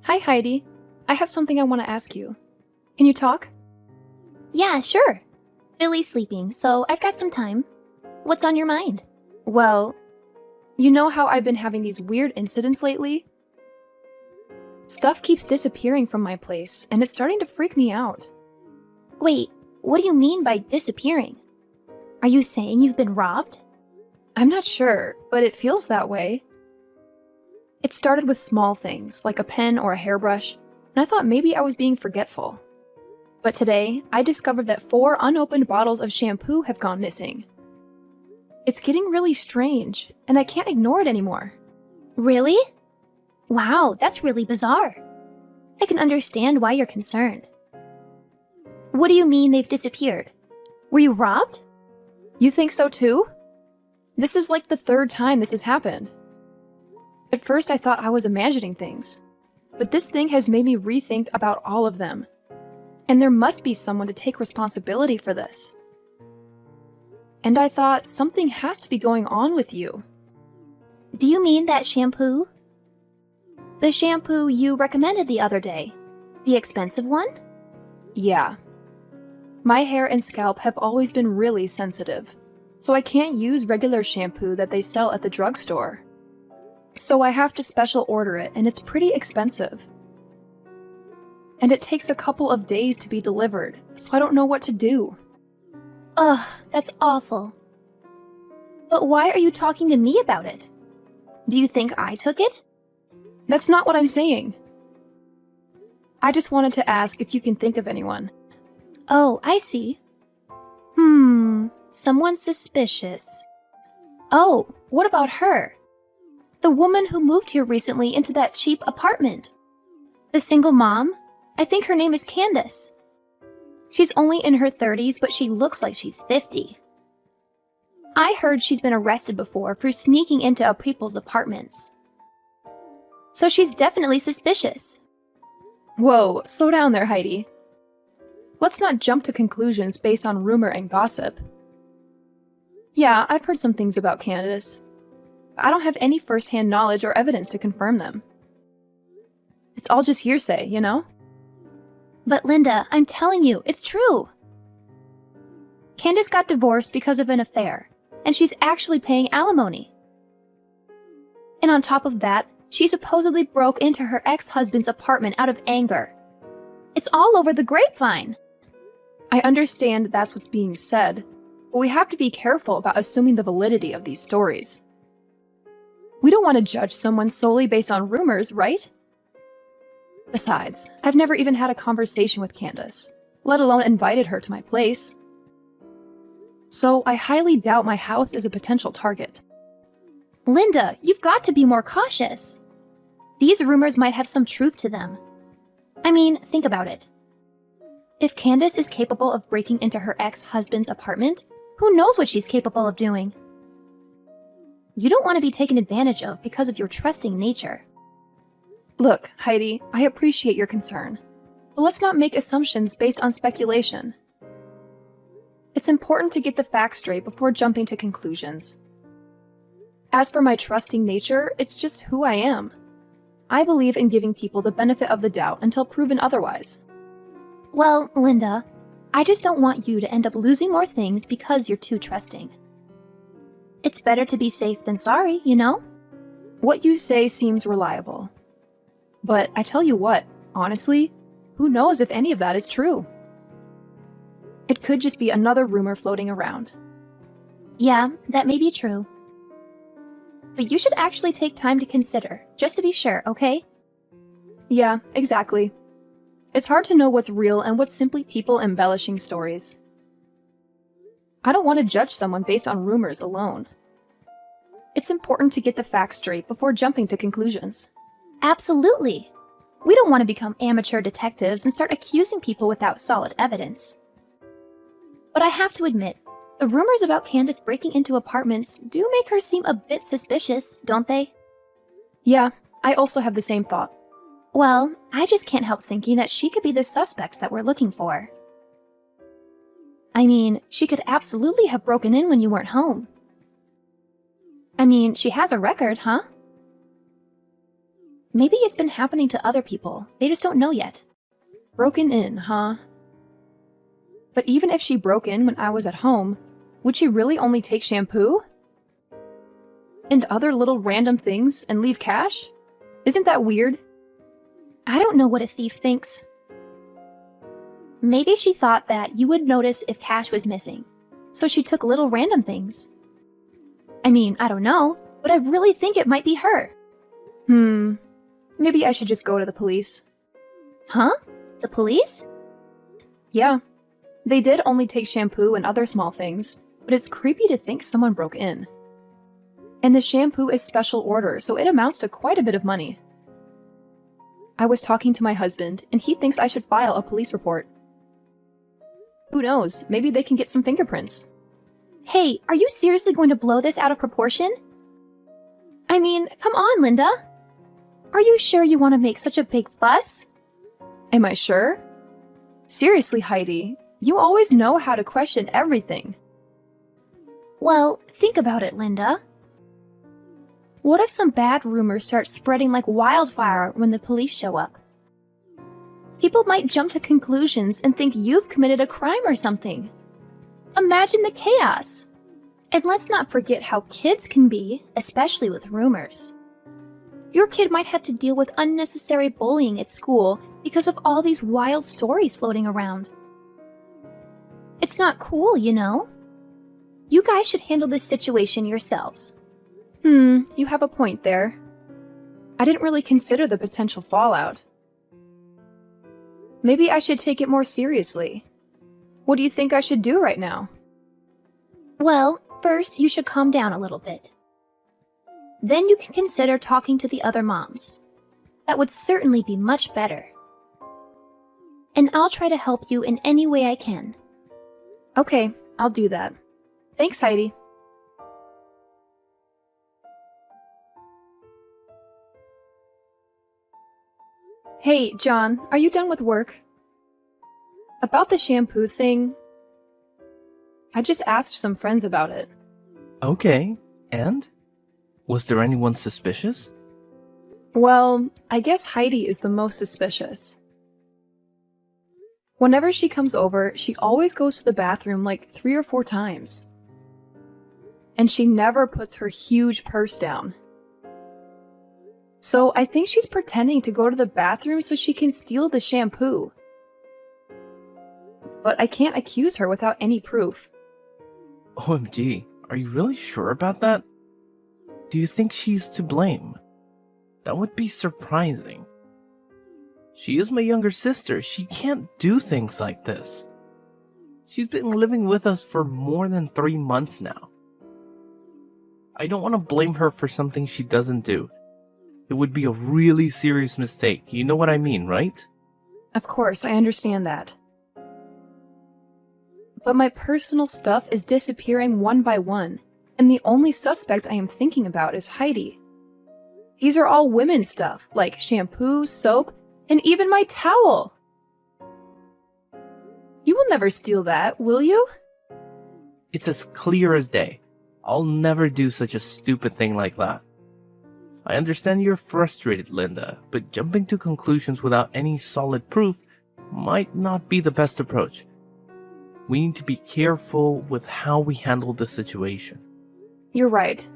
Hi, Heidi. I have something I want to ask you. Can you talk? Yeah, sure. Billy's sleeping, so I've got some time. What's on your mind? Well, you know how I've been having these weird incidents lately? Stuff keeps disappearing from my place, and it's starting to freak me out. Wait, what do you mean by disappearing? Are you saying you've been robbed? I'm not sure, but it feels that way. It started with small things, like a pen or a hairbrush, and I thought maybe I was being forgetful. But today, I discovered that 4 unopened bottles of shampoo have gone missing. It's getting really strange, and I can't ignore it anymore. Really? Wow, that's really bizarre. I can understand why you're concerned. What do you mean they've disappeared? Were you robbed? You think so too? This is like the 3rd time this has happened. At first I thought I was imagining things, but this thing has made me rethink about all of them. And there must be someone to take responsibility for this. And I thought something has to be going on with you. Do you mean that shampoo? The shampoo you recommended the other day? The expensive one? Yeah. My hair and scalp have always been really sensitive, so I can't use regular shampoo that they sell at the drugstore. So I have to special order it, and it's pretty expensive. And it takes a couple of days to be delivered, so I don't know what to do. Ugh, that's awful. But why are you talking to me about it? Do you think I took it? That's not what I'm saying. I just wanted to ask if you can think of anyone. Oh, I see. Someone suspicious. Oh, what about her? The woman who moved here recently into that cheap apartment. The single mom? I think her name is Candace. She's only in her 30s, but she looks like she's 50. I heard she's been arrested before for sneaking into people's apartments. So she's definitely suspicious. Whoa, slow down there, Heidi. Let's not jump to conclusions based on rumor and gossip. Yeah, I've heard some things about Candace. I don't have any first-hand knowledge or evidence to confirm them. It's all just hearsay, you know? But Linda, I'm telling you, it's true. Candace got divorced because of an affair, and she's actually paying alimony. And on top of that, she supposedly broke into her ex-husband's apartment out of anger. It's all over the grapevine. I understand that's what's being said, but we have to be careful about assuming the validity of these stories. We don't want to judge someone solely based on rumors, right? Besides, I've never even had a conversation with Candace, let alone invited her to my place. So I highly doubt my house is a potential target. Linda, you've got to be more cautious. These rumors might have some truth to them. I mean, think about it. If Candace is capable of breaking into her ex-husband's apartment, who knows what she's capable of doing? You don't want to be taken advantage of because of your trusting nature. Look, Heidi, I appreciate your concern, but let's not make assumptions based on speculation. It's important to get the facts straight before jumping to conclusions. As for my trusting nature, it's just who I am. I believe in giving people the benefit of the doubt until proven otherwise. Well, Linda, I just don't want you to end up losing more things because you're too trusting. It's better to be safe than sorry, you know? What you say seems reliable. But I tell you what, honestly, who knows if any of that is true? It could just be another rumor floating around. Yeah, that may be true. But you should actually take time to consider, just to be sure, okay? Yeah, exactly. It's hard to know what's real and what's simply people embellishing stories. I don't want to judge someone based on rumors alone. It's important to get the facts straight before jumping to conclusions. Absolutely. We don't want to become amateur detectives and start accusing people without solid evidence. But I have to admit, the rumors about Candace breaking into apartments do make her seem a bit suspicious, don't they? Yeah, I also have the same thought. Well, I just can't help thinking that she could be the suspect that we're looking for. I mean, she could absolutely have broken in when you weren't home. I mean, she has a record, huh? Maybe it's been happening to other people. They just don't know yet. Broken in, huh? But even if she broke in when I was at home, would she really only take shampoo? And other little random things and leave cash? Isn't that weird? I don't know what a thief thinks. Maybe she thought that you would notice if cash was missing, so she took little random things. I mean, I don't know, but I really think it might be her. Maybe I should just go to the police. Huh? The police? Yeah. They did only take shampoo and other small things, but it's creepy to think someone broke in. And the shampoo is special order, so it amounts to quite a bit of money. I was talking to my husband, and he thinks I should file a police report. Who knows, maybe they can get some fingerprints. Hey, are you seriously going to blow this out of proportion? I mean, come on, Linda. Are you sure you want to make such a big fuss? Am I sure? Seriously, Heidi, you always know how to question everything. Well, think about it, Linda. What if some bad rumors start spreading like wildfire when the police show up? People might jump to conclusions and think you've committed a crime or something. Imagine the chaos. And let's not forget how kids can be, especially with rumors. Your kid might have to deal with unnecessary bullying at school because of all these wild stories floating around. It's not cool, you know? You guys should handle this situation yourselves. You have a point there. I didn't really consider the potential fallout. Maybe I should take it more seriously. What do you think I should do right now? Well, first you should calm down a little bit. Then you can consider talking to the other moms. That would certainly be much better. And I'll try to help you in any way I can. Okay, I'll do that. Thanks, Heidi. Hey, John, are you done with work? About the shampoo thing, I just asked some friends about it. Okay, and? Was there anyone suspicious? Well, I guess Heidi is the most suspicious. Whenever she comes over, she always goes to the bathroom like 3 or 4 times. And she never puts her huge purse down. So I think she's pretending to go to the bathroom so she can steal the shampoo. But I can't accuse her without any proof. OMG, are you really sure about that? Do you think she's to blame? That would be surprising. She is my younger sister. She can't do things like this. She's been living with us for more than 3 months now. I don't want to blame her for something she doesn't do. It would be a really serious mistake. You know what I mean, right? Of course, I understand that. But my personal stuff is disappearing one by one, and the only suspect I am thinking about is Heidi. These are all women's stuff, like shampoo, soap, and even my towel. You will never steal that, will you? It's as clear as day. I'll never do such a stupid thing like that. I understand you're frustrated, Linda, but jumping to conclusions without any solid proof might not be the best approach. We need to be careful with how we handle the situation. You're right.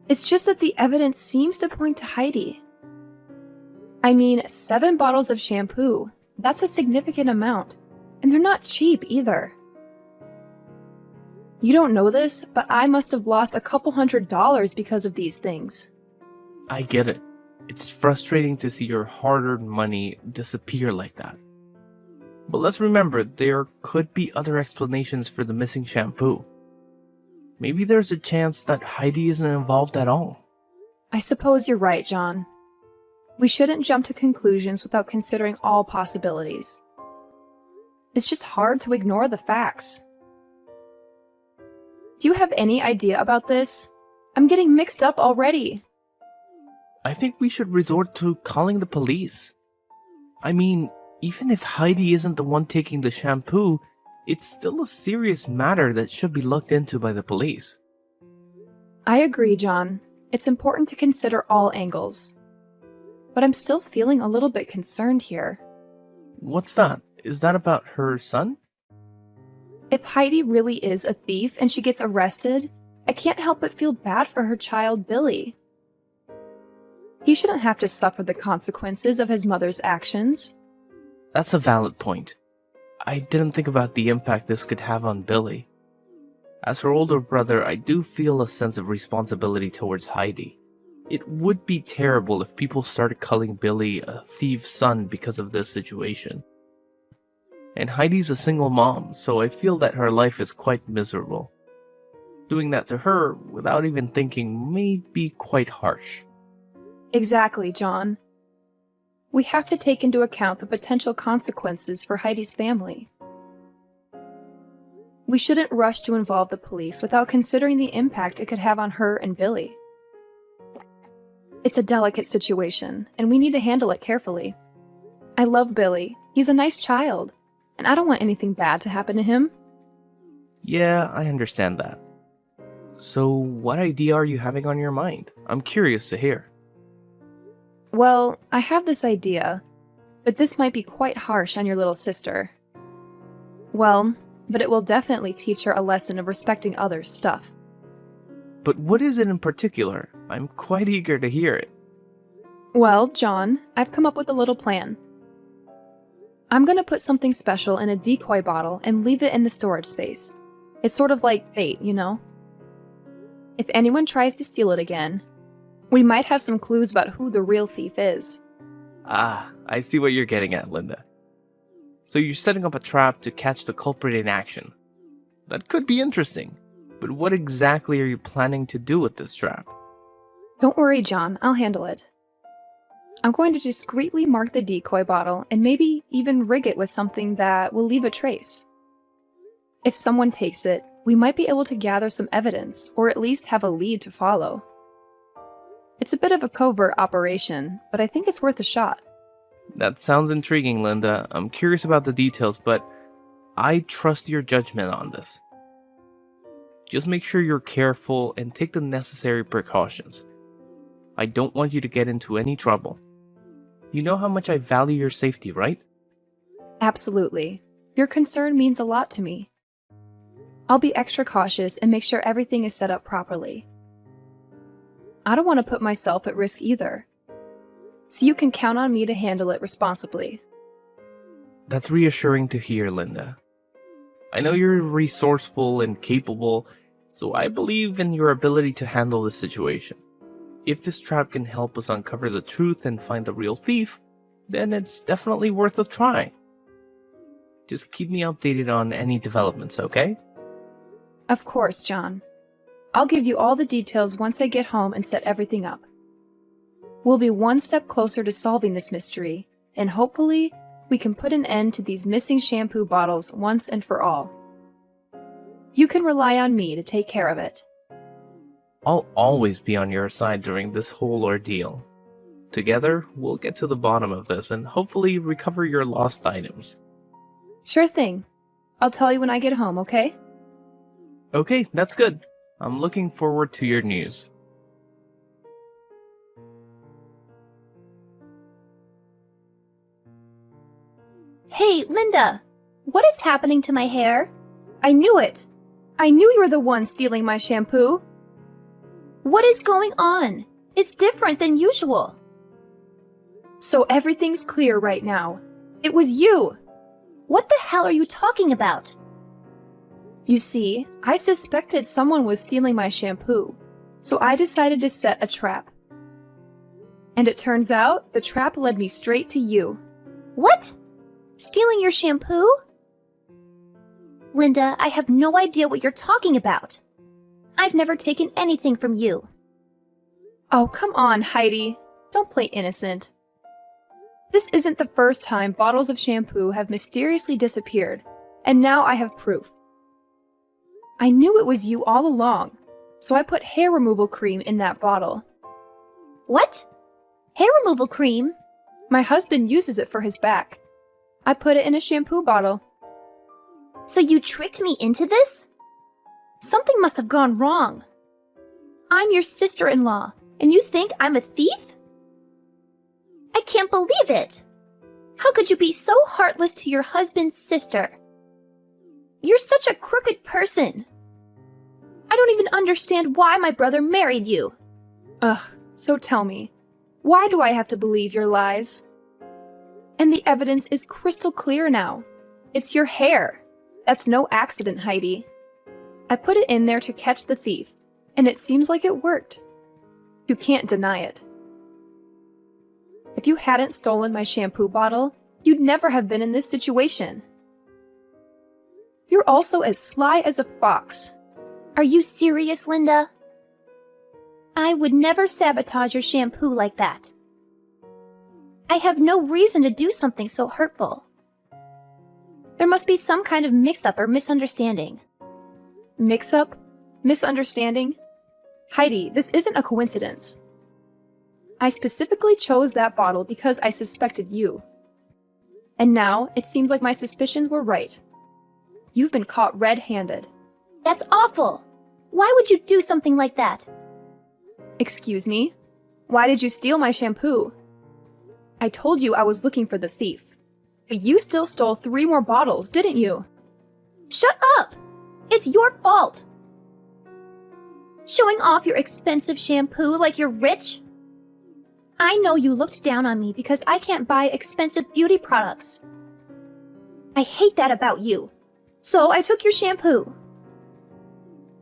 It's just that the evidence seems to point to Heidi. I mean, 7 bottles of shampoo. That's a significant amount. And they're not cheap either. You don't know this, but I must have lost a couple $100 because of these things. I get it. It's frustrating to see your hard-earned money disappear like that. But let's remember, there could be other explanations for the missing shampoo. Maybe there's a chance that Heidi isn't involved at all. I suppose you're right, John. We shouldn't jump to conclusions without considering all possibilities. It's just hard to ignore the facts. Do you have any idea about this? I'm getting mixed up already. I think we should resort to calling the police. I mean, even if Heidi isn't the one taking the shampoo, it's still a serious matter that should be looked into by the police. I agree, John. It's important to consider all angles. but I'm still feeling a little bit concerned here. What's that? Is that about her son? If Heidi really is a thief and she gets arrested, I can't help but feel bad for her child, Billy. He shouldn't have to suffer the consequences of his mother's actions. That's a valid point. I didn't think about the impact this could have on Billy. As her older brother, I do feel a sense of responsibility towards Heidi. It would be terrible if people started calling Billy a thief's son because of this situation. And Heidi's a single mom, so I feel that her life is quite miserable. Doing that to her without even thinking may be quite harsh. Exactly, John. We have to take into account the potential consequences for Heidi's family. We shouldn't rush to involve the police without considering the impact it could have on her and Billy. It's a delicate situation, and we need to handle it carefully. I love Billy. He's a nice child, and I don't want anything bad to happen to him. Yeah, I understand that. So, what idea are you having on your mind? I'm curious to hear. Well, I have this idea, but this might be quite harsh on your little sister. Well, but it will definitely teach her a lesson of respecting others' stuff. But what is it in particular? I'm quite eager to hear it. Well, John, I've come up with a little plan. I'm going to put something special in a decoy bottle and leave it in the storage space. It's sort of like bait, you know? If anyone tries to steal it again, we might have some clues about who the real thief is. Ah, I see what you're getting at, Linda. So you're setting up a trap to catch the culprit in action. That could be interesting, but what exactly are you planning to do with this trap? Don't worry, John, I'll handle it. I'm going to discreetly mark the decoy bottle and maybe even rig it with something that will leave a trace. If someone takes it, we might be able to gather some evidence, or at least have a lead to follow. It's a bit of a covert operation, but I think it's worth a shot. That sounds intriguing, Linda. I'm curious about the details, but I trust your judgment on this. Just make sure you're careful and take the necessary precautions. I don't want you to get into any trouble. You know how much I value your safety, right? Absolutely. Your concern means a lot to me. I'll be extra cautious and make sure everything is set up properly. I don't want to put myself at risk either, so you can count on me to handle it responsibly. That's reassuring to hear, Linda. I know you're resourceful and capable, so I believe in your ability to handle the situation. If this trap can help us uncover the truth and find the real thief, then it's definitely worth a try. Just keep me updated on any developments, okay? Of course, John. I'll give you all the details once I get home and set everything up. We'll be one step closer to solving this mystery, and hopefully, we can put an end to these missing shampoo bottles once and for all. You can rely on me to take care of it. I'll always be on your side during this whole ordeal. Together, we'll get to the bottom of this and hopefully recover your lost items. Sure thing. I'll tell you when I get home, okay? Okay, that's good. I'm looking forward to your news. Hey, Linda! What is happening to my hair? I knew it! I knew you were the one stealing my shampoo! What is going on? It's different than usual. So everything's clear right now. It was you! What the hell are you talking about? You see, I suspected someone was stealing my shampoo, so I decided to set a trap. And it turns out, the trap led me straight to you. What? Stealing your shampoo? Linda, I have no idea what you're talking about. I've never taken anything from you. Oh, come on, Heidi. Don't play innocent. This isn't the first time bottles of shampoo have mysteriously disappeared, and now I have proof. I knew it was you all along, so I put hair removal cream in that bottle. What? Hair removal cream? My husband uses it for his back. I put it in a shampoo bottle. So you tricked me into this? Something must have gone wrong. I'm your sister-in-law, and you think I'm a thief? I can't believe it! How could you be so heartless to your husband's sister? You're such a crooked person. I don't even understand why my brother married you. Ugh, so tell me, why do I have to believe your lies? And the evidence is crystal clear now. It's your hair. That's no accident, Heidi. I put it in there to catch the thief, and it seems like it worked. You can't deny it. If you hadn't stolen my shampoo bottle, you'd never have been in this situation. You're also as sly as a fox. Are you serious, Linda? I would never sabotage your shampoo like that. I have no reason to do something so hurtful. There must be some kind of mix-up or misunderstanding. Mix-up? Misunderstanding? Heidi, this isn't a coincidence. I specifically chose that bottle because I suspected you. And now, it seems like my suspicions were right. You've been caught red-handed. That's awful! Why would you do something like that? Excuse me? Why did you steal my shampoo? I told you I was looking for the thief. But you still stole 3 more bottles, didn't you? Shut up! It's your fault! Showing off your expensive shampoo like you're rich? I know you looked down on me because I can't buy expensive beauty products. I hate that about you. So I took your shampoo.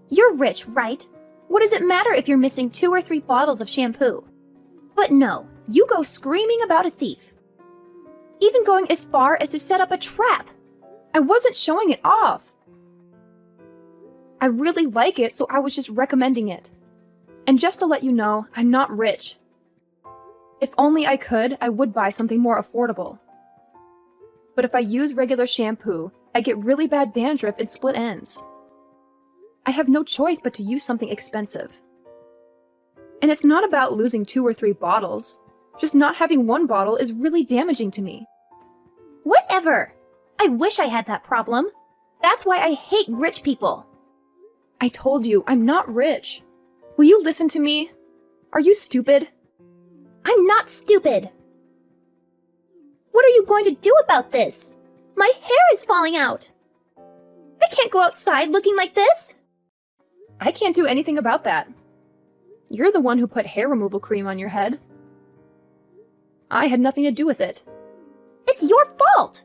You're rich, right? What does it matter if you're missing 2 or 3 bottles of shampoo? But no, you go screaming about a thief. Even going as far as to set up a trap. I wasn't showing it off. I really like it, so I was just recommending it. And just to let you know, I'm not rich. If only I could, I would buy something more affordable. But if I use regular shampoo, I get really bad dandruff and split ends. I have no choice but to use something expensive. And it's not about losing 2 or 3 bottles. Just not having 1 bottle is really damaging to me. Whatever! I wish I had that problem. That's why I hate rich people. I told you, I'm not rich. Will you listen to me? Are you stupid? I'm not stupid. What are you going to do about this? My hair is falling out. I can't go outside looking like this. I can't do anything about that. You're the one who put hair removal cream on your head. I had nothing to do with it. It's your fault.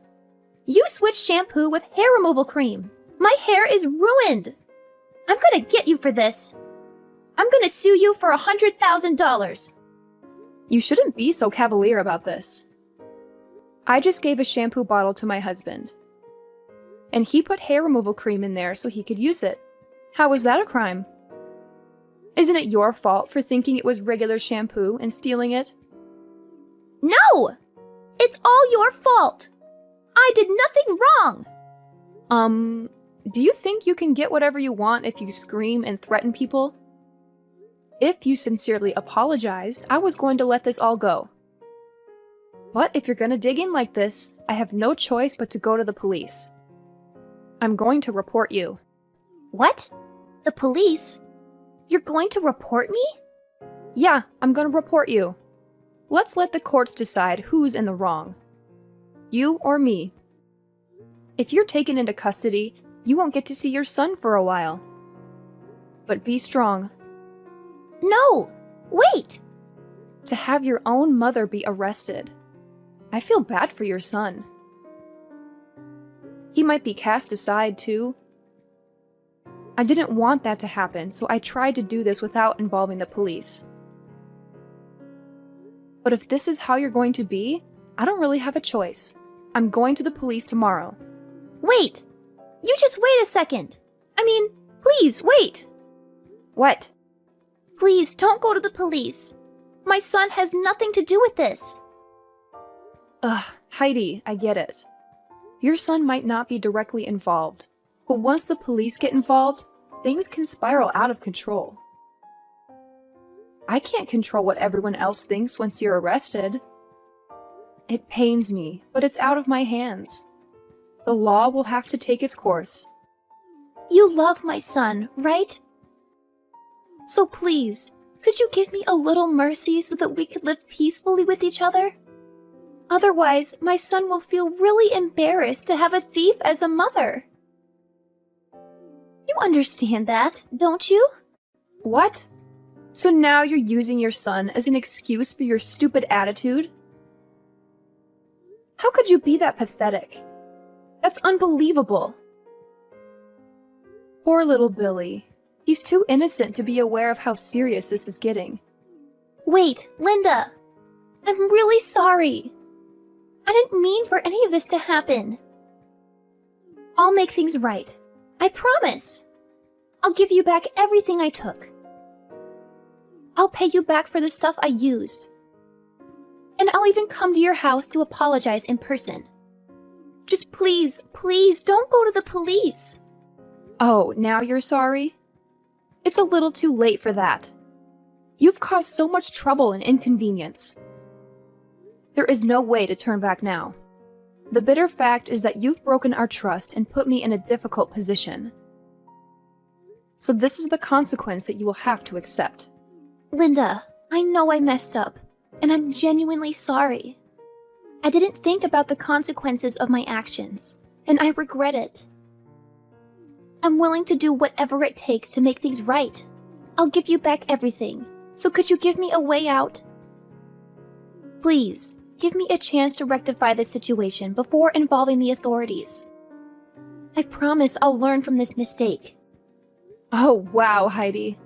You switched shampoo with hair removal cream. My hair is ruined. I'm gonna get you for this. I'm gonna sue you for $100,000. You shouldn't be so cavalier about this. I just gave a shampoo bottle to my husband. And he put hair removal cream in there so he could use it. How was that a crime? Isn't it your fault for thinking it was regular shampoo and stealing it? No! It's all your fault. I did nothing wrong. Do you think you can get whatever you want if you scream and threaten people? If you sincerely apologized, I was going to let this all go. But if you're gonna dig in like this, I have no choice but to go to the police. I'm going to report you. What? The police? You're going to report me? Yeah, I'm gonna report you. Let's let the courts decide who's in the wrong. You or me. If you're taken into custody, you won't get to see your son for a while. But be strong. No! Wait! To have your own mother be arrested. I feel bad for your son. He might be cast aside too. I didn't want that to happen, so I tried to do this without involving the police. But if this is how you're going to be, I don't really have a choice. I'm going to the police tomorrow. Wait! You just wait a second. I mean, please, wait! What? Please, don't go to the police. My son has nothing to do with this. Ugh, Heidi, I get it. Your son might not be directly involved, but once the police get involved, things can spiral out of control. I can't control what everyone else thinks once you're arrested. It pains me, but it's out of my hands. The law will have to take its course. You love my son, right? So please, could you give me a little mercy so that we could live peacefully with each other? Otherwise, my son will feel really embarrassed to have a thief as a mother. You understand that, don't you? What? So now you're using your son as an excuse for your stupid attitude? How could you be that pathetic? That's unbelievable. Poor little Billy. He's too innocent to be aware of how serious this is getting. Wait, Linda! I'm really sorry. I didn't mean for any of this to happen. I'll make things right. I promise. I'll give you back everything I took. I'll pay you back for the stuff I used. And I'll even come to your house to apologize in person. Just please, please don't go to the police. Oh, now you're sorry? It's a little too late for that. You've caused so much trouble and inconvenience. There is no way to turn back now. The bitter fact is that you've broken our trust and put me in a difficult position. So this is the consequence that you will have to accept. Linda, I know I messed up, and I'm genuinely sorry. I didn't think about the consequences of my actions, and I regret it. I'm willing to do whatever it takes to make things right. I'll give you back everything, so could you give me a way out? Please, give me a chance to rectify this situation before involving the authorities. I promise I'll learn from this mistake. Oh, wow, Heidi.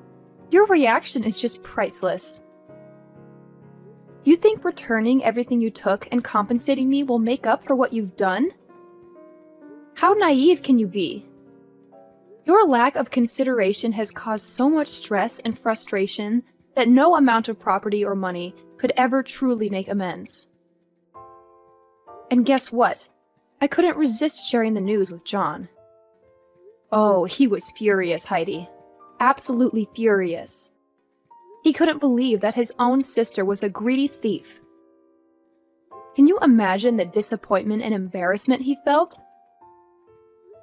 Your reaction is just priceless. You think returning everything you took and compensating me will make up for what you've done? How naive can you be? Your lack of consideration has caused so much stress and frustration that no amount of property or money could ever truly make amends. And guess what? I couldn't resist sharing the news with John. Oh, he was furious, Heidi. Absolutely furious. He couldn't believe that his own sister was a greedy thief. Can you imagine the disappointment and embarrassment he felt?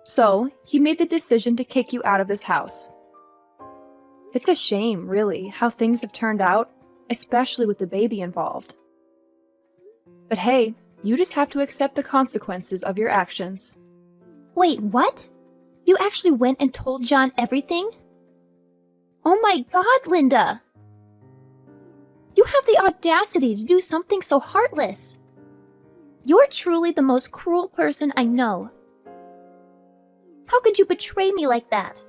So, he made the decision to kick you out of this house. It's a shame, really, how things have turned out, especially with the baby involved. But hey, you just have to accept the consequences of your actions. Wait, what? You actually went and told John everything? Oh my God, Linda! You have the audacity to do something so heartless. You're truly the most cruel person I know. How could you betray me like that?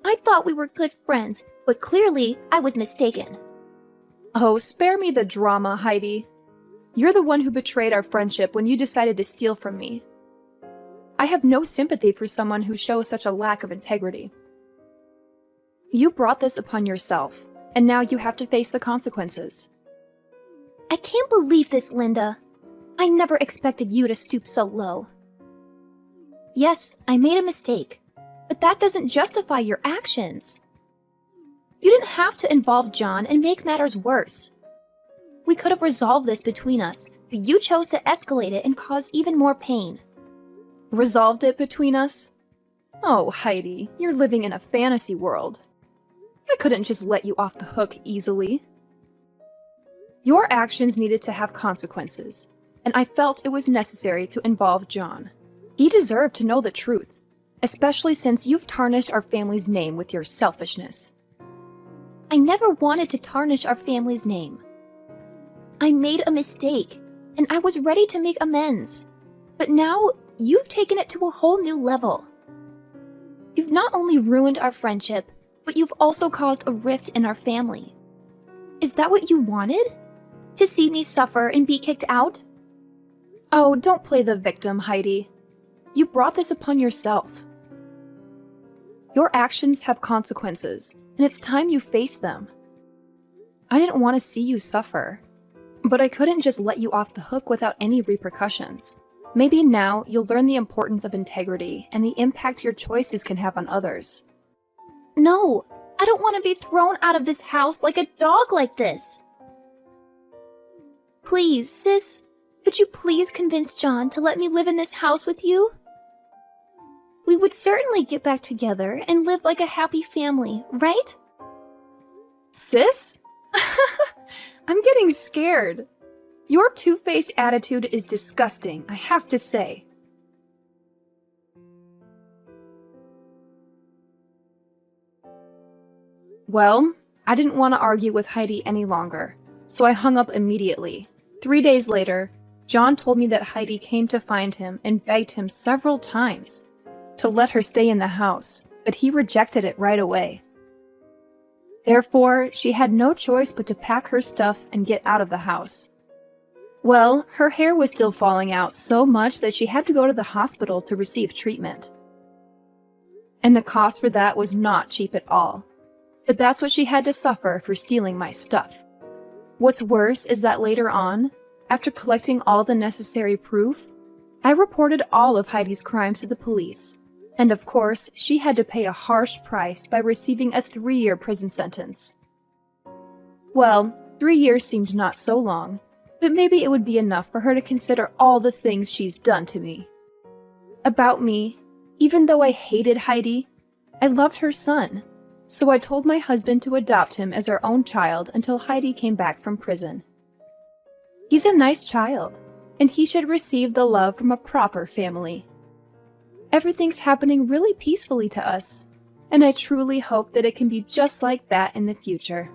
I thought we were good friends, but clearly I was mistaken. Oh, spare me the drama, Heidi. You're the one who betrayed our friendship when you decided to steal from me. I have no sympathy for someone who shows such a lack of integrity. You brought this upon yourself, and now you have to face the consequences. I can't believe this, Linda. I never expected you to stoop so low. Yes, I made a mistake, but that doesn't justify your actions. You didn't have to involve John and make matters worse. We could have resolved this between us, but you chose to escalate it and cause even more pain. Resolved it between us? Oh, Heidi, you're living in a fantasy world. I couldn't just let you off the hook easily. Your actions needed to have consequences, and I felt it was necessary to involve John. He deserved to know the truth, especially since you've tarnished our family's name with your selfishness. I never wanted to tarnish our family's name. I made a mistake, and I was ready to make amends. But now, you've taken it to a whole new level. You've not only ruined our friendship, but you've also caused a rift in our family. Is that what you wanted? To see me suffer and be kicked out? Oh, don't play the victim, Heidi. You brought this upon yourself. Your actions have consequences, and it's time you face them. I didn't want to see you suffer, but I couldn't just let you off the hook without any repercussions. Maybe now you'll learn the importance of integrity and the impact your choices can have on others. No, I don't want to be thrown out of this house like a dog like this. Please, sis, could you please convince John to let me live in this house with you? We would certainly get back together and live like a happy family, right? Sis? I'm getting scared. Your two-faced attitude is disgusting, I have to say. Well, I didn't want to argue with Heidi any longer, so I hung up immediately. 3 days later, John told me that Heidi came to find him and begged him several times to let her stay in the house, but he rejected it right away. Therefore, she had no choice but to pack her stuff and get out of the house. Well, her hair was still falling out so much that she had to go to the hospital to receive treatment. And the cost for that was not cheap at all. But that's what she had to suffer for stealing my stuff. What's worse is that later on, after collecting all the necessary proof, I reported all of Heidi's crimes to the police. And of course, she had to pay a harsh price by receiving a 3-year prison sentence. Well, 3 years seemed not so long, but maybe it would be enough for her to consider all the things she's done to me. About me, even though I hated Heidi, I loved her son, so I told my husband to adopt him as our own child until Heidi came back from prison. He's a nice child, and he should receive the love from a proper family. Everything's happening really peacefully to us, and I truly hope that it can be just like that in the future.